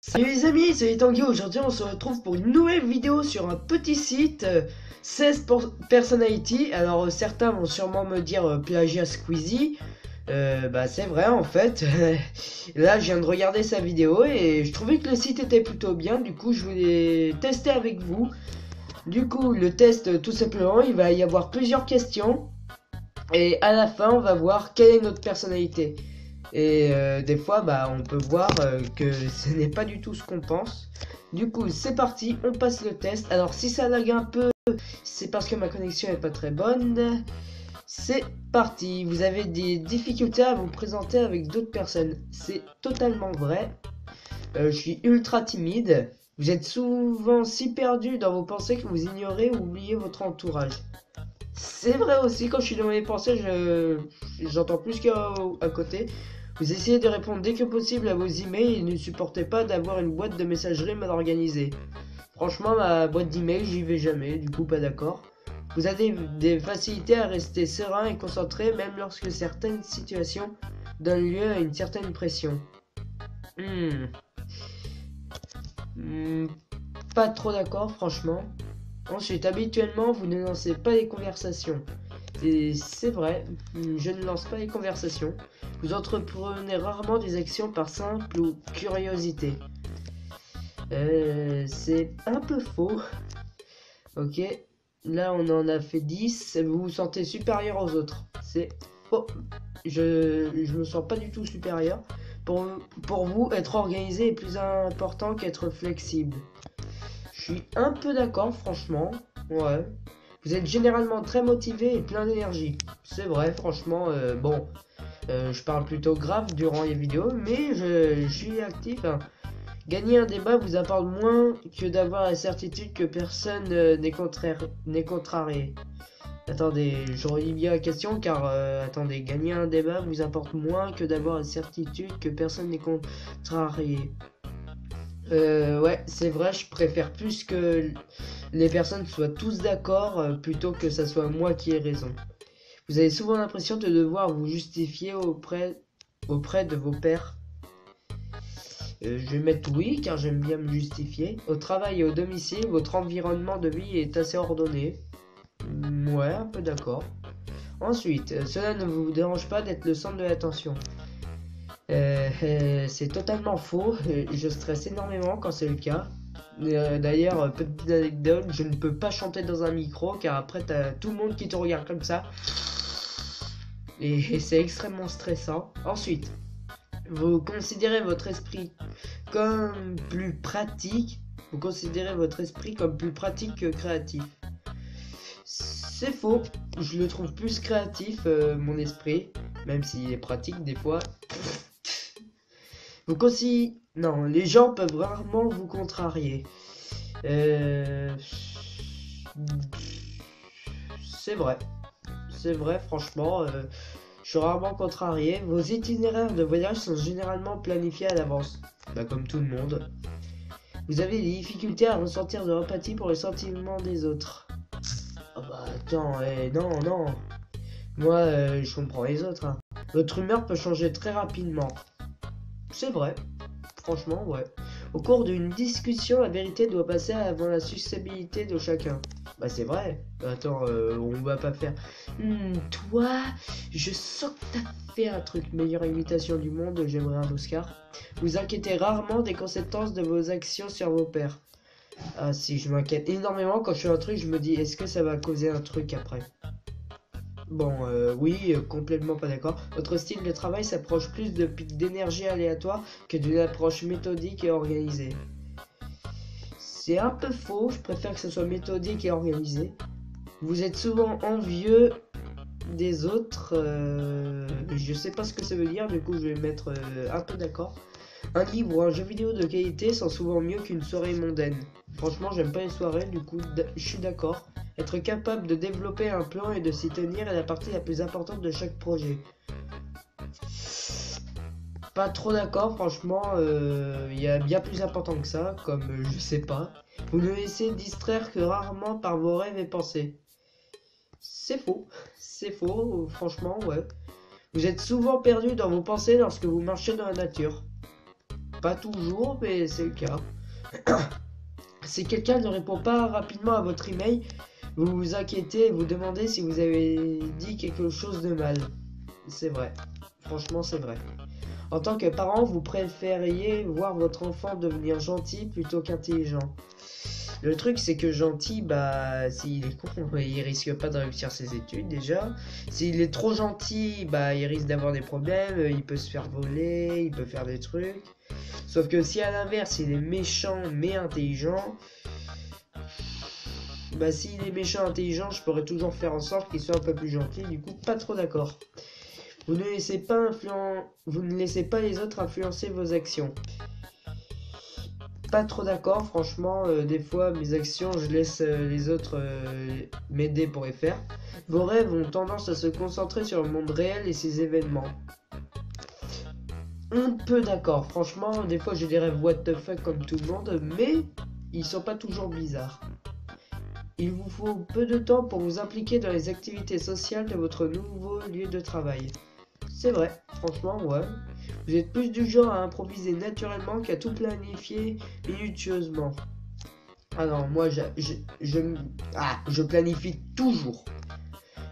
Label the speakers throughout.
Speaker 1: Salut les amis, c'est Tanguy. Aujourd'hui on se retrouve pour une nouvelle vidéo sur un petit site 16 Personality. Alors certains vont sûrement me dire plagiat Squeezie. Bah c'est vrai en fait. Là je viens de regarder sa vidéo et je trouvais que le site était plutôt bien. Du coup je voulais tester avec vous. Du coup le test tout simplement, il va y avoir plusieurs questions. Et à la fin on va voir quelle est notre personnalité. Et des fois, bah, on peut voir que ce n'est pas du tout ce qu'on pense. Du coup, c'est parti, on passe le test. Alors, si ça lag un peu, c'est parce que ma connexion est pas très bonne. C'est parti. Vous avez des difficultés à vous présenter avec d'autres personnes. C'est totalement vrai. Je suis ultra timide. Vous êtes souvent si perdu dans vos pensées que vous ignorez ou oubliez votre entourage. C'est vrai aussi, quand je suis dans mes pensées, j'entends plus qu'à côté. Vous essayez de répondre dès que possible à vos emails et ne supportez pas d'avoir une boîte de messagerie mal organisée. Franchement, ma boîte d'email, j'y vais jamais, du coup pas d'accord. Vous avez des facilités à rester serein et concentré même lorsque certaines situations donnent lieu à une certaine pression. Hmm, Pas trop d'accord, franchement. Ensuite, habituellement, vous ne lancez pas les conversations. Et c'est vrai, je ne lance pas les conversations. Vous entreprenez rarement des actions par simple ou curiosité. C'est un peu faux. Ok, là on en a fait 10. Vous vous sentez supérieur aux autres. C'est faux. Je me sens pas du tout supérieur. Pour vous, être organisé est plus important qu'être flexible. Je suis un peu d'accord, franchement. Ouais. Vous êtes généralement très motivé et plein d'énergie. C'est vrai, franchement. Bon, je parle plutôt grave durant les vidéos, mais je suis actif, hein. Gagner un débat vous apporte moins que d'avoir la certitude que personne n'est contrarié. Attendez, je relis bien la question car attendez, gagner un débat vous apporte moins que d'avoir la certitude que personne n'est contrarié. Ouais, c'est vrai, je préfère plus que les personnes soient tous d'accord plutôt que ça soit moi qui ai raison. Vous avez souvent l'impression de devoir vous justifier auprès de vos pairs. Je vais mettre oui, car j'aime bien me justifier. Au travail et au domicile, votre environnement de vie est assez ordonné. Ouais, un peu d'accord. Ensuite, cela ne vous dérange pas d'être le centre de l'attention. C'est totalement faux. Je stresse énormément quand c'est le cas. D'ailleurs, petite anecdote, je ne peux pas chanter dans un micro car après t'as tout le monde qui te regarde comme ça. Et c'est extrêmement stressant. Ensuite, vous considérez votre esprit comme plus pratique. Vous considérez votre esprit comme plus pratique que créatif. C'est faux. Je le trouve plus créatif, mon esprit. Même s'il est pratique des fois. Non, les gens peuvent rarement vous contrarier. C'est vrai. C'est vrai, franchement. Je suis rarement contrarié. Vos itinéraires de voyage sont généralement planifiés à l'avance. Bah, comme tout le monde. Vous avez des difficultés à ressentir de l'empathie pour les sentiments des autres. Ah bah attends, non, non. Moi, je comprends les autres, hein. Votre humeur peut changer très rapidement. C'est vrai. Franchement, ouais. Au cours d'une discussion, la vérité doit passer avant la susceptibilité de chacun. Bah c'est vrai. Attends, on va pas faire. Toi, je sens que t'as fait un truc. Meilleure imitation du monde, j'aimerais un Oscar. Vous inquiétez rarement des conséquences de vos actions sur vos pairs. Ah si, je m'inquiète énormément quand je fais un truc, je me dis est-ce que ça va causer un truc après. Bon, oui, complètement pas d'accord. Votre style de travail s'approche plus de pics d'énergie aléatoires que d'une approche méthodique et organisée. C'est un peu faux, je préfère que ce soit méthodique et organisé. Vous êtes souvent envieux des autres, je sais pas ce que ça veut dire, du coup je vais mettre un peu d'accord. Un livre ou un jeu vidéo de qualité sont souvent mieux qu'une soirée mondaine. Franchement, j'aime pas les soirées, du coup je suis d'accord. Être capable de développer un plan et de s'y tenir est la partie la plus importante de chaque projet. Pas trop d'accord, franchement, il y a bien plus important que ça, comme je sais pas. Vous ne laissez distraire que rarement par vos rêves et pensées. C'est faux, franchement, ouais. Vous êtes souvent perdu dans vos pensées lorsque vous marchez dans la nature. Pas toujours, mais c'est le cas. Si quelqu'un ne répond pas rapidement à votre email, vous vous inquiétez et vous demandez si vous avez dit quelque chose de mal. C'est vrai. Franchement, c'est vrai. En tant que parent, vous préfériez voir votre enfant devenir gentil plutôt qu'intelligent. Le truc, c'est que gentil, bah, s'il est con, il risque pas de réussir ses études déjà. S'il est trop gentil, bah, il risque d'avoir des problèmes, il peut se faire voler, il peut faire des trucs. Sauf que si à l'inverse, il est méchant mais intelligent, bah, s'il est méchant intelligent, je pourrais toujours faire en sorte qu'il soit un peu plus gentil. Du coup, pas trop d'accord. Vous ne laissez pas les autres influencer vos actions. Pas trop d'accord, franchement, des fois mes actions, je laisse les autres m'aider pour les faire. Vos rêves ont tendance à se concentrer sur le monde réel et ses événements. Un peu d'accord, franchement, des fois j'ai des rêves what the fuck comme tout le monde, mais ils sont pas toujours bizarres. Il vous faut peu de temps pour vous impliquer dans les activités sociales de votre nouveau lieu de travail. C'est vrai, franchement, ouais. Vous êtes plus du genre à improviser naturellement qu'à tout planifier minutieusement. Ah non, moi je planifie toujours.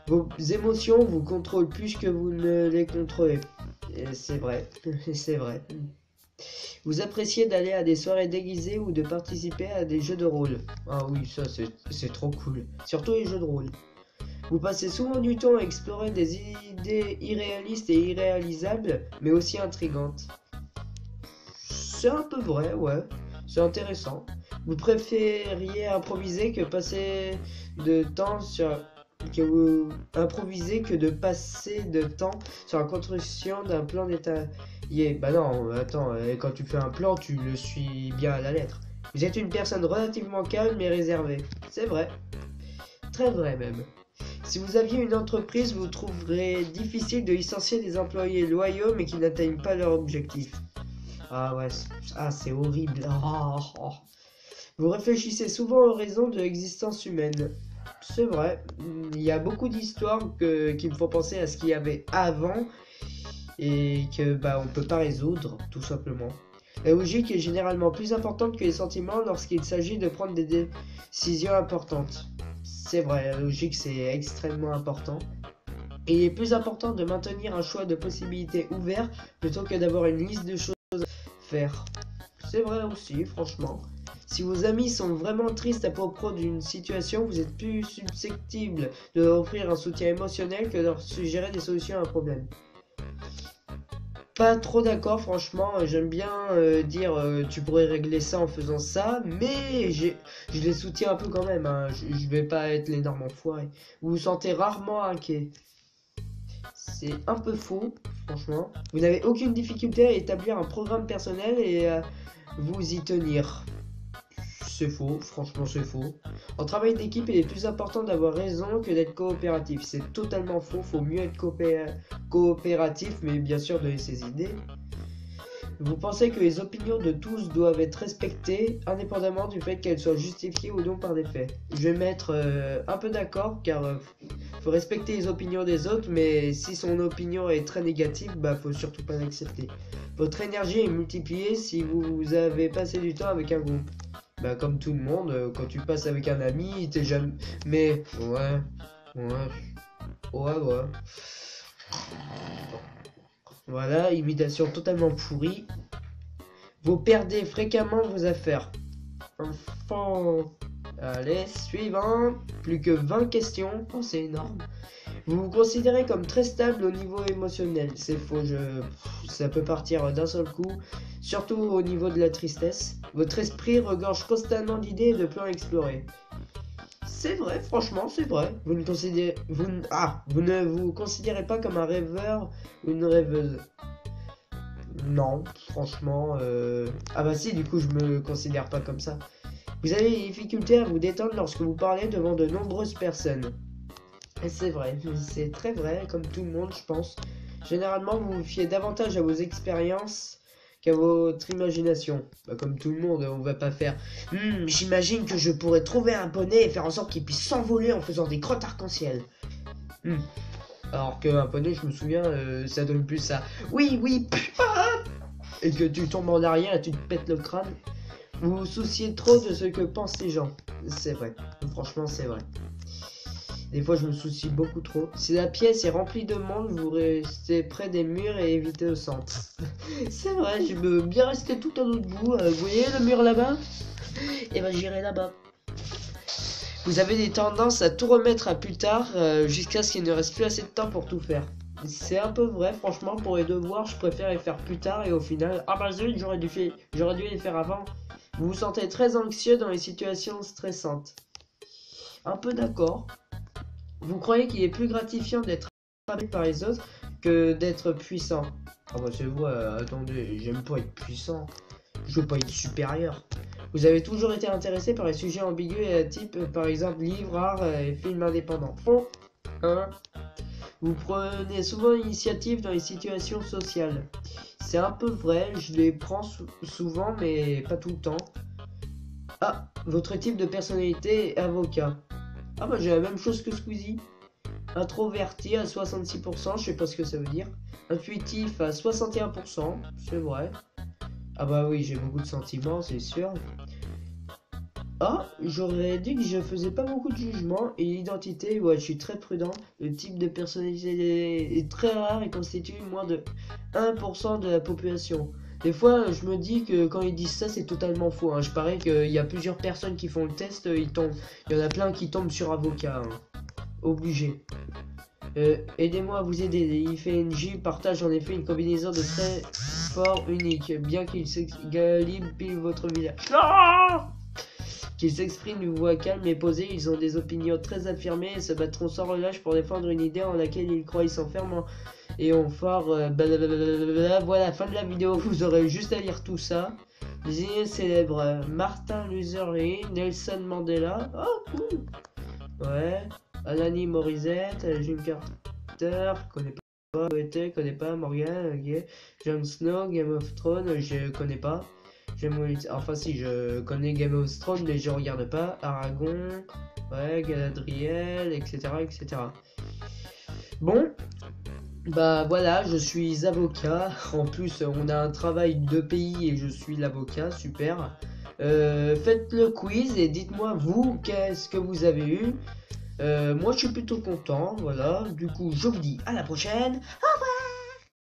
Speaker 1: Vos émotions vous contrôlent plus que vous ne les contrôlez. Et c'est vrai, c'est vrai. Vous appréciez d'aller à des soirées déguisées ou de participer à des jeux de rôle. Ah oui, ça c'est trop cool. Surtout les jeux de rôle. Vous passez souvent du temps à explorer des idées irréalistes et irréalisables, mais aussi intrigantes. C'est un peu vrai, ouais. C'est intéressant. Vous préfériez improviser que passer de temps sur... que de passer de temps sur la construction d'un plan détaillé. Bah non, attends, quand tu fais un plan, tu le suis bien à la lettre. Vous êtes une personne relativement calme et réservée. C'est vrai. Très vrai même. Si vous aviez une entreprise, vous trouverez difficile de licencier des employés loyaux mais qui n'atteignent pas leur objectif. Ah ouais, c'est horrible. Oh. Vous réfléchissez souvent aux raisons de l'existence humaine. C'est vrai, il y a beaucoup d'histoires qui me font penser à ce qu'il y avait avant et que bah on peut pas résoudre, tout simplement. La logique est généralement plus importante que les sentiments lorsqu'il s'agit de prendre des décisions importantes. C'est vrai, la logique c'est extrêmement important. Et il est plus important de maintenir un choix de possibilités ouvert plutôt que d'avoir une liste de choses à faire. C'est vrai aussi, franchement. Si vos amis sont vraiment tristes à propos d'une situation, vous êtes plus susceptible de leur offrir un soutien émotionnel que de leur suggérer des solutions à un problème. Pas trop d'accord, franchement, j'aime bien dire tu pourrais régler ça en faisant ça, mais je les soutiens un peu quand même, hein. Je vais pas être l'énorme enfoiré. Vous vous sentez rarement inquiet. C'est un peu faux, franchement. Vous n'avez aucune difficulté à établir un programme personnel et à vous y tenir. C'est faux, franchement c'est faux. En travail d'équipe, il est plus important d'avoir raison que d'être coopératif. C'est totalement faux, faut mieux être coopératif, mais bien sûr donner ses idées. Vous pensez que les opinions de tous doivent être respectées, indépendamment du fait qu'elles soient justifiées ou non par des faits. Je vais mettre un peu d'accord, car faut respecter les opinions des autres, mais si son opinion est très négative, bah faut surtout pas l'accepter. Votre énergie est multipliée si vous avez passé du temps avec un groupe. Bah comme tout le monde, quand tu passes avec un ami, t'es jamais... Mais ouais. Voilà, imitation totalement pourrie. Vous perdez fréquemment vos affaires. Enfin... Allez, suivant. Plus que 20 questions. Oh, c'est énorme. Vous vous considérez comme très stable au niveau émotionnel. C'est faux, ça peut partir d'un seul coup, surtout au niveau de la tristesse. Votre esprit regorge constamment d'idées et de plans explorés. C'est vrai, franchement, c'est vrai. Vous ne vous considérez pas comme un rêveur ou une rêveuse. Non, franchement... Ah bah si, du coup, je me considère pas comme ça. Vous avez des difficultés à vous détendre lorsque vous parlez devant de nombreuses personnes. Et c'est vrai, c'est très vrai, comme tout le monde, je pense. Généralement, vous vous fiez davantage à vos expériences qu'à votre imagination. Bah, comme tout le monde, on va pas faire j'imagine que je pourrais trouver un poney et faire en sorte qu'il puisse s'envoler en faisant des crottes arc-en-ciel. Alors qu'un poney, je me souviens, ça donne plus ça. Oui, et que tu tombes en arrière et tu te pètes le crâne. Vous vous souciez trop de ce que pensent les gens. C'est vrai, franchement c'est vrai. Des fois je me soucie beaucoup trop. Si la pièce est remplie de monde, vous restez près des murs et évitez le centre. C'est vrai, je veux bien rester tout à l'autre bout. Vous voyez le mur là-bas? Et ben j'irai là-bas. Vous avez des tendances à tout remettre à plus tard jusqu'à ce qu'il ne reste plus assez de temps pour tout faire. C'est un peu vrai, franchement, pour les devoirs, je préfère les faire plus tard et au final, ah bah zut, j'aurais dû les faire avant. Vous vous sentez très anxieux dans les situations stressantes. Un peu d'accord. Vous croyez qu'il est plus gratifiant d'être apprécié par les autres que d'être puissant. Ah bah c'est vrai, attendez, j'aime pas être puissant. Je veux pas être supérieur. Vous avez toujours été intéressé par les sujets ambigus et type, par exemple, livres, art et films indépendants. Faux. Hein? Vous prenez souvent l'initiative dans les situations sociales. C'est un peu vrai, je les prends souvent, mais pas tout le temps. Ah, votre type de personnalité est avocat. Ah bah j'ai la même chose que Squeezie. Introverti à 66%, je sais pas ce que ça veut dire. Intuitif à 61%, c'est vrai. Ah bah oui, j'ai beaucoup de sentiments, c'est sûr. Ah, j'aurais dit que je faisais pas beaucoup de jugements et l'identité, ouais, je suis très prudent. Le type de personnalité est très rare et constitue moins de 1% de la population. Des fois, je me dis que quand ils disent ça, c'est totalement faux. Hein. Je parie qu'il y a plusieurs personnes qui font le test, il y en a plein qui tombent sur avocat. Hein. Obligé. Aidez-moi à vous aider. IFNJ partage en effet une combinaison de traits forts uniques, bien qu'il s'égalise pile votre visage. Non! Qu'ils s'expriment d'une voix calme et posée, ils ont des opinions très affirmées et se battront sans relâche pour défendre une idée en laquelle ils croient, ils s'enferment et ont fort voilà, fin de la vidéo, vous aurez juste à lire tout ça. Les idées célèbres, Martin Luther King, Nelson Mandela, oh cool, ouais, Alanis Morissette, Jim Carter, connais pas, connais pas, Morgan, okay. Jon Snow, Game of Thrones, je connais pas. Enfin si, je connais Game of Thrones, mais je regarde pas. Aragon, ouais, Galadriel, etc., etc. Bon, bah voilà, je suis avocat. En plus, on a un travail de pays et je suis l'avocat, super. Faites le quiz et dites-moi vous, qu'est-ce que vous avez eu. Moi je suis plutôt content, voilà. Du coup, je vous dis à la prochaine. Au revoir.